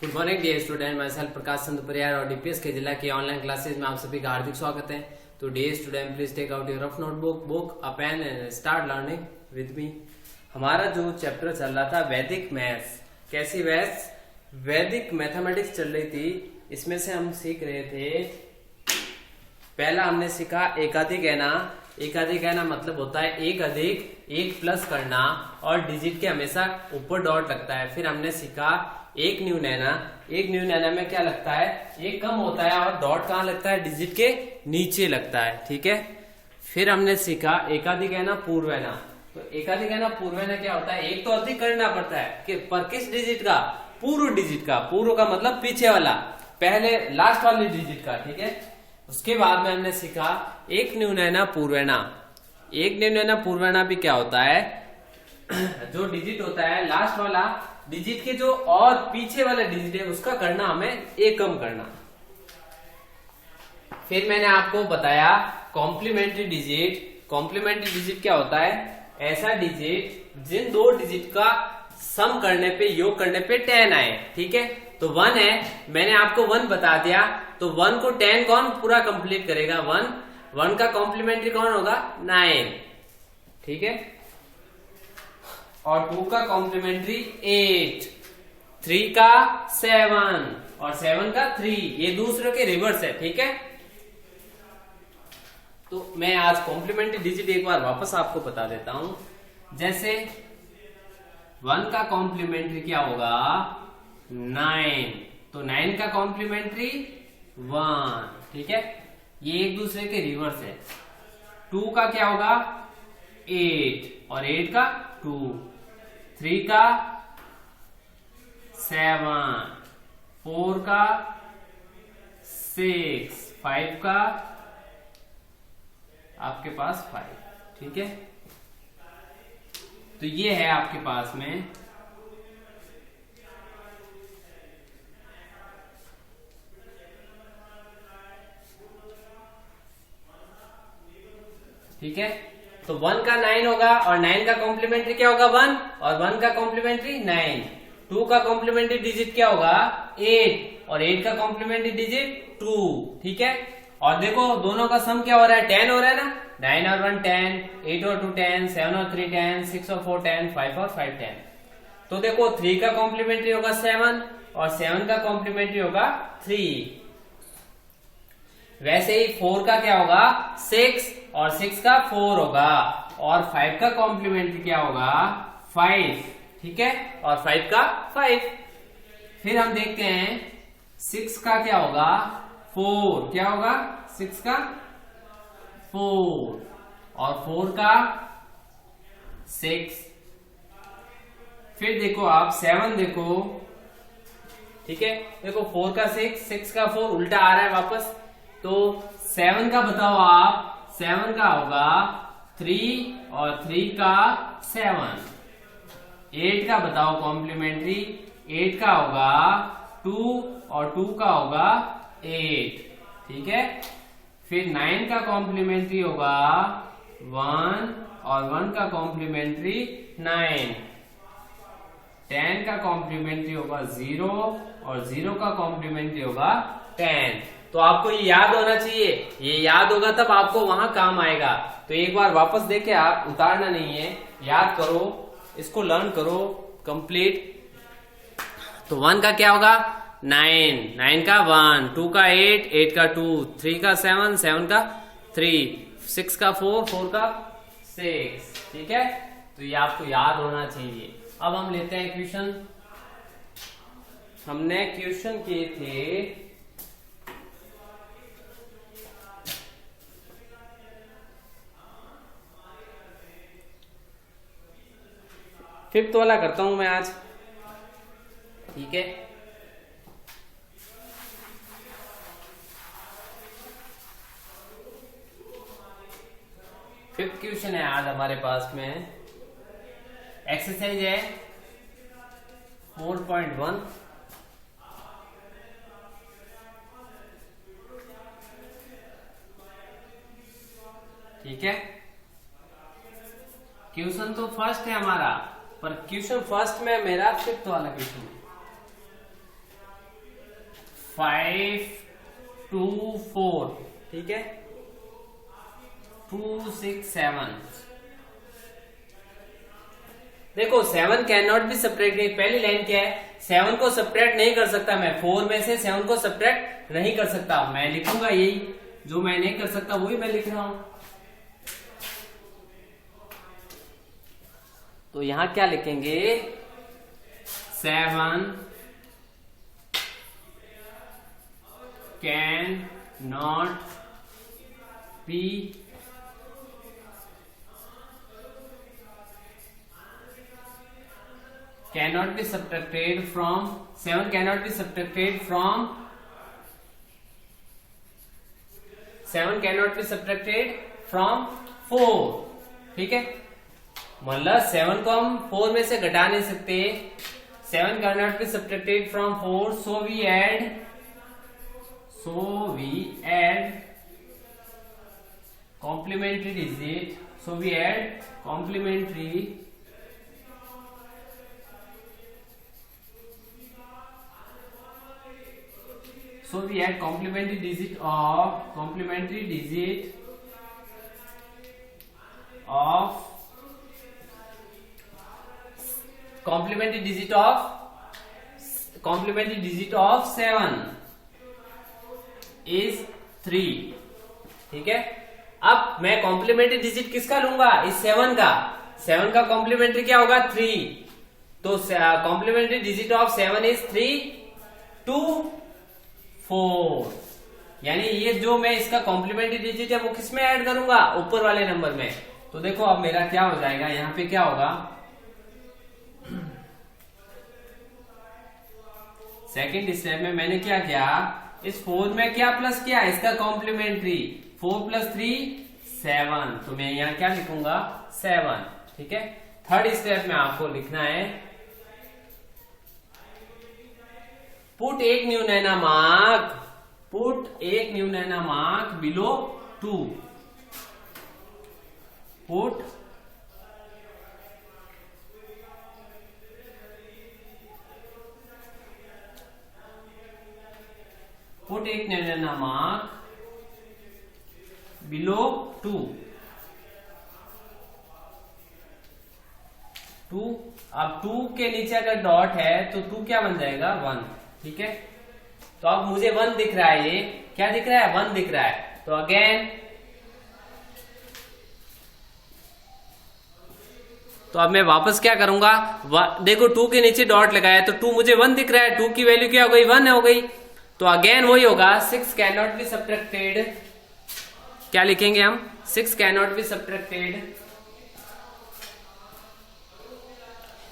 Good morning dear student, मैं self Prakash Chandra Pariyar और DPS के जिला की ऑनलाइन क्लासेज में आप सभी का हार्दिक स्वागत है। तो dear student, please take out your rough notebook, book, a pen and start learning with me. हमारा जो चैप्टर चल रहा था वैदिक मैथ्स, कैसी मैथ्स, वैदिक मैथमेटिक्स चल रही थी। इसमें से हम सीख रहे थे, पहला हमने सीखा एकाधिक एना। एकाधिक एना मतलब होता है एक अधिक एक प्लस करना और डिजिट के हमेशा ऊपर डॉट लगता है। फिर हमने सीखा एक न्यू नैना। एक न्यू नैना में क्या लगता है, एक कम होता है और डॉट कहाँ लगता है, डिजिट के नीचे लगता है। ठीक है। फिर हमने सीखा एकाधिक एना पूर्वैना। तो एकाधिक एना पूर्वैना क्या होता है, एक तो अधिक करना पड़ता है कि पर किस डिजिट का, पूर्व डिजिट का। पूर्व का मतलब पीछे वाला, पहले लास्ट वाली डिजिट का। ठीक है। उसके बाद में हमने सीखा एक न्यू नैना पूर्वैना। एक न्यू नैना पूर्वैना भी क्या होता है, जो डिजिट होता है लास्ट वाला डिजिट के जो और पीछे वाला डिजिट है उसका करना हमें एक कम करना। फिर मैंने आपको बताया कॉम्प्लीमेंट्री डिजिट। कॉम्प्लीमेंट्री डिजिट क्या होता है, ऐसा डिजिट जिन दो डिजिट का सम करने पे, योग करने पे 10 आए। ठीक है। तो 1 है, मैंने आपको 1 बता दिया, तो 1 को 10 कौन पूरा कंप्लीट करेगा, 1 का कॉम्प्लीमेंट्री कौन होगा, 9। ठीक है। और 2 का कॉम्प्लीमेंट्री 8, 3 का 7 और 7 का 3। ये दूसरे के रिवर्स है। ठीक है। तो मैं आज कॉम्प्लीमेंट्री डिजिट एक बार वापस आपको बता देता हूं। जैसे 1 का कॉम्प्लीमेंट्री क्या होगा, 9, तो 9 का कॉम्प्लीमेंट्री 1। ठीक है। ये एक दूसरे के रिवर्स है। 2 का क्या होगा, 8 और 8 का 2, 3 का 7, 4 का 6, 5 का आपके पास 5। ठीक है। तो ये है आपके पास में ठीक है। तो 1 का 9 होगा और 9 का कॉम्प्लीमेंट्री क्या होगा, 1 और 1 का कॉम्प्लीमेंट्री 9। 2 का कॉम्प्लीमेंट्री डिजिट क्या होगा, 8 और 8 का कॉम्प्लीमेंट्री डिजिट 2। ठीक है। और देखो दोनों का सम क्या हो रहा है, 10 हो रहा है ना। 9 और 1 10, 8 और 2 10, 7 और 3 10, 6 और 4 10, 5 और 5 10। तो देखो 3 का कॉम्प्लीमेंट्री होगा 7 और 7 का कॉम्प्लीमेंट्री होगा 3। वैसे ही 4 का क्या होगा, 6 और 6 का 4 होगा और 5 का कॉम्प्लीमेंट्री क्या होगा, 5। ठीक है। और 5 का 5। फिर हम देखते हैं 6 का क्या होगा, 4। क्या होगा, 6 का 4 और 4 का 6। फिर देखो आप 7 देखो। ठीक है। देखो 4 का 6, 6 का 4 उल्टा आ रहा है वापस। तो 7 का बताओ आप, 7 का होगा 3 और 3 का 7। 8 का बताओ कॉम्प्लीमेंट्री, 8 का होगा 2 और 2 का होगा 8। ठीक है। फिर 9 का कॉम्प्लीमेंट्री होगा 1 और 1 का कॉम्प्लीमेंट्री 9। 10 का कॉम्प्लीमेंट्री होगा 0 और 0 का कॉम्प्लीमेंट्री होगा 10। तो आपको ये याद होना चाहिए, ये याद होगा तब आपको वहां काम आएगा। तो एक बार वापस देखे आप, उतारना नहीं है, याद करो, इसको लर्न करो कंप्लीट। तो 1 का क्या होगा, 9, 9 का 1, 2 का 8, 8 का 2, 3 का 7, 7 का 3, 6 का 4, 4 का 6। ठीक है। तो ये आपको याद होना चाहिए। अब हम लेते हैं क्वेश्चन। हमने क्वेश्चन किए थे फिफ्थ वाला करता हूं मैं आज। ठीक है। फिफ्थ क्वेश्चन है आज हमारे पास में, एक्सरसाइज है 4.1। ठीक है। क्वेश्चन तो फर्स्ट है हमारा, पर क्वेश्चन फर्स्ट में मेरा फिफ्थ वाला क्वेश्चन है। 5 2 4, ठीक है, 2 6 7। देखो 7 कैन नॉट बी सब्ट्रैक्टेड, पहली लाइन क्या है, 7 को सब्ट्रैक्ट नहीं कर सकता मैं, 4 में से 7 को सब्ट्रैक्ट नहीं कर सकता। मैं लिखूंगा यही, जो मैं नहीं कर सकता वही मैं लिख रहा हूं। तो यहां क्या लिखेंगे, 7 can not B cannot be subtracted from 7 cannot be subtracted from 7 cannot be subtracted from 4, ठीक है, मतलब 7 को हम 4 में से घटा नहीं सकते। 7 cannot be subtracted from 4, so we add complementary digit, so we add complementary digit of 7 is 3, ठीक है। अब मैं कॉम्प्लीमेंट्री डिजिट किसका लूंगा, इस 7 का। 7 का कॉम्प्लीमेंट्री क्या होगा, 3। तो कॉम्प्लीमेंट्री डिजिट ऑफ 7 इज 3 2 4, यानी ये जो मैं इसका कॉम्प्लीमेंट्री डिजिट है वो किस में ऐड करूंगा, ऊपर वाले नंबर में। तो देखो अब मेरा क्या हो जाएगा, यहां पे क्या होगा, सेकेंड स्टेप में मैंने क्या किया, इस 4 में क्या प्लस किया, इसका कॉम्प्लीमेंट्री, 4 + 3 7, तो मैं यहां क्या लिखूंगा 7, ठीक है। थर्ड स्टेप में आपको लिखना है, पुट एक न्यू नैना मार्क बिलो 2, पुट एक न्यू नैना मार्क बिलो 2, अब 2 के नीचे अगर डॉट है तो 2 क्या बन जाएगा 1, ठीक है। तो अब मुझे 1 दिख रहा है, ये क्या दिख रहा है, 1 दिख रहा है। तो अगेन, तो अब मैं वापस क्या करूंगा, देखो 2 के नीचे डॉट लगाया तो 2 मुझे 1 दिख रहा है, 2 की वैल्यू क्या हो गई, 1 हो गई। तो अगेन वही होगा, 6 कैन नॉट बी सब्ट्रैक्टेड, क्या लिखेंगे हम, 6 कैन नॉट बी सब्ट्रैक्टेड।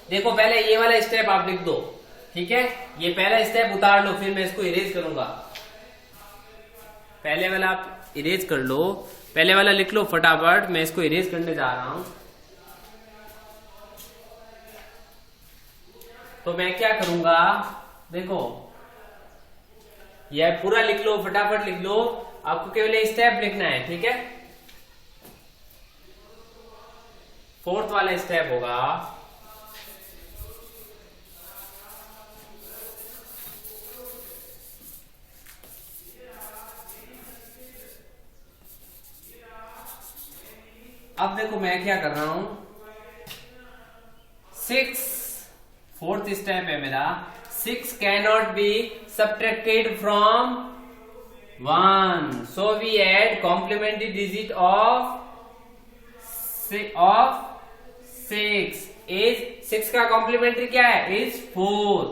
देखो पहले ये वाला स्टेप आप लिख दो, ठीक है, ये पहला स्टेप उतार लो, फिर मैं इसको इरेज करूंगा। पहले वाला आप इरेज कर लो, पहले वाला लिख लो फटाफट, मैं इसको इरेज करने जा रहा हूं। तो मैं क्या करूंगा, देखो यह पूरा लिख लो, फटाफट लिख लो, आपको केवल स्टेप लिखना है, ठीक है। फोर्थ वाला स्टेप होगा, अब देखो मैं क्या कर रहा हूं, 6, फोर्थ स्टेप है मेरा, 6 cannot be subtracted from 1, so we add complementary digit of 6 is 6 का कॉम्प्लीमेंट्री क्या है, इज 4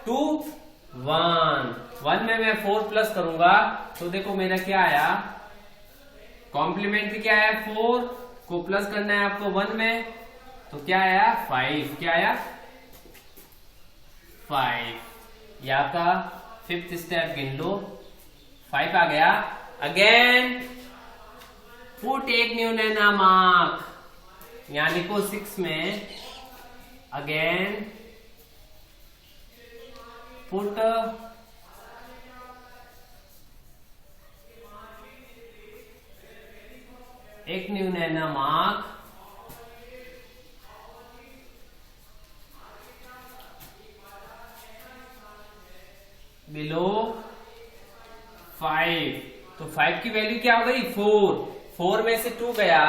2 1, 1 में मैं 4 प्लस करूंगा तो देखो मेरा क्या आया, कॉम्प्लीमेंट्री क्या है 4 को प्लस करना है आपको 1 में, तो क्या आया 5, क्या आया 5। या का फिफ्थ स्टेप गिन लो, 5 आ गया। अगेन पुट एक न्यू नैना मार्क, यहां लिखो 6 में, अगेन पुट एक न्यू नैना मार्क बिलो 5। तो 5 की वैल्यू क्या हो गई 4। 4 में से 2 गया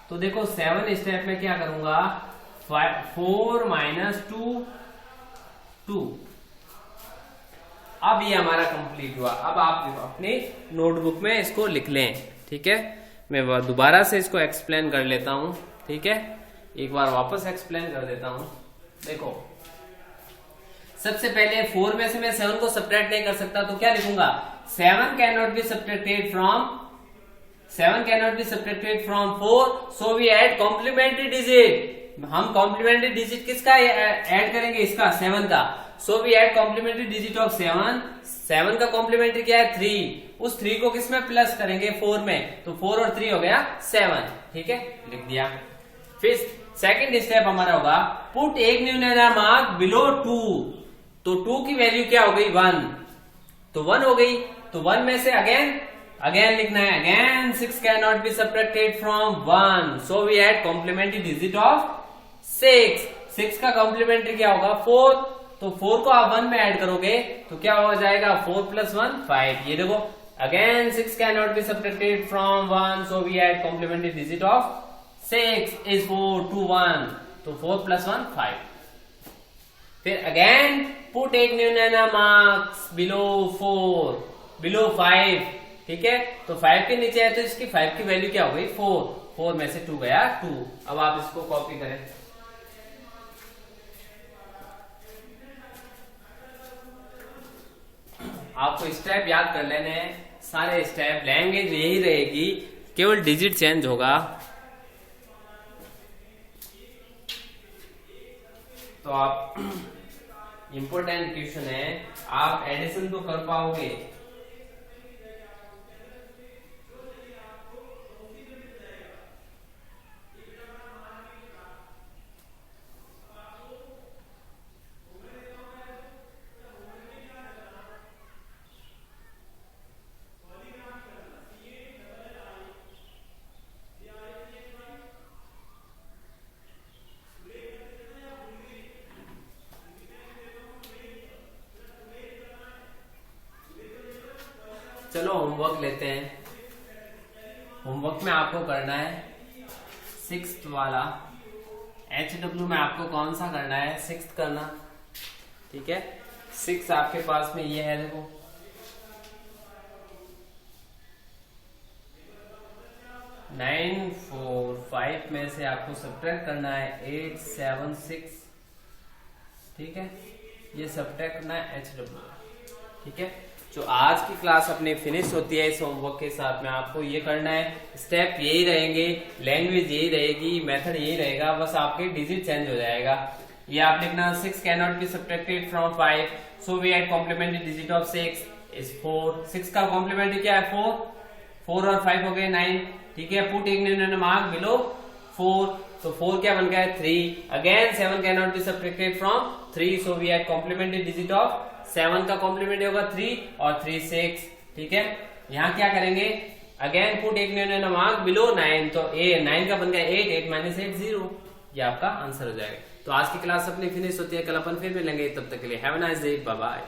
तो देखो 7 स्टेप में क्या करूंगा 4 माइनस 2 2। अब ये हमारा कंप्लीट हुआ। अब आप अपनी नोटबुक में इसको लिख लें। ठीक है, मैं दोबारा से इसको एक्सप्लेन कर लेता हूं। ठीक है, एक बार वापस एक्सप्लेन कर देता हूं। देखो सबसे पहले 4 में से मैं 7 को सब्ट्रैक्ट नहीं कर सकता तो क्या लिखूंगा 7 cannot be subtracted from 4 so we add complementary digit. हम कॉम्प्लीमेंट्री डिजिट किसका ऐड करेंगे इसका 7 का। So we add complementary digit of 7। 7 का कॉम्प्लीमेंट्री क्या है 3। उस 3 को किसमें प्लस करेंगे 4 में, तो 4 और 3 हो गया 7। ठीक है, लिख दिया। फिर सेकंड स्टेप हमारा होगा पुट एक न्यूनतम बिलो 2। तो 2 की वैल्यू क्या हो गई 1, तो 1 हो गई। तो 1 में से अगेन लिखना है again 6 can not be subtracted from 1 so we add complementary digit of 6। 6 का कॉम्प्लीमेंट्री क्या होगा 4। तो 4 को आप 1 में ऐड करोगे तो क्या हो जाएगा 4 + 1 5। ये देखो again 6 can not be subtracted from 1 so we add complementary digit of 6 is 4 2 1। तो 4 + 1 5। फिर अगेन पुट एक न्यूनतम बिलो 5। ठीक है, तो 5 के नीचे है तो इसकी 5 की वैल्यू क्या हो गई 4। 4 में से 2 गया 2। अब आप इसको कॉपी करें। आपको स्टेप याद कर लेने हैं, सारे स्टेप। लैंग्वेज यही रहेगी, केवल डिजिट चेंज होगा। तो आप इंपॉर्टेंट क्वेश्चन है, आप एडिशन तो कर पाओगे। चलो होमवर्क लेते हैं। होमवर्क में आपको करना है 6th वाला। HW में आपको कौन सा करना है 6th करना। ठीक है, 6 आपके पास में ये है, देखो 9 4 5 में से आपको सब्ट्रैक्ट करना है 8 7 6। ठीक है, ये सब्ट्रैक्ट करना है HW। ठीक है, जो आज की क्लास अपनी फिनिश होती है इस होमवर्क के साथ में आपको ये करना है। स्टेप यही रहेंगे, लैंग्वेज यही रहेगी, मेथड यही रहेगा, बस आपके डिजिट चेंज हो जाएगा। ये आप लिखना 6 can not be subtracted from 5 so we add complementary digit of 6 is 4। 6 का कॉम्प्लीमेंट्री क्या है 4। 4 और 5 हो गए 9। ठीक है, पुट एक न्यूनतम बिलो 4। तो 4 क्या बन गया है 3। Again 7 can not be subtracted from 3 so we add complementary digit of 7 का कॉम्प्लीमेंट होगा 3 और 3 6। ठीक है, यहाँ क्या करेंगे अगेन पुट एक न्यूनतम बिलो 9। तो 9 का बन गया 8 8 - 8 0। ये आपका आंसर हो जाएगा। तो आज की क्लास अपनी फिनिश होती है, कल अपन फिर मिलेंगे। तब तक के लिए have a nice day, bye bye.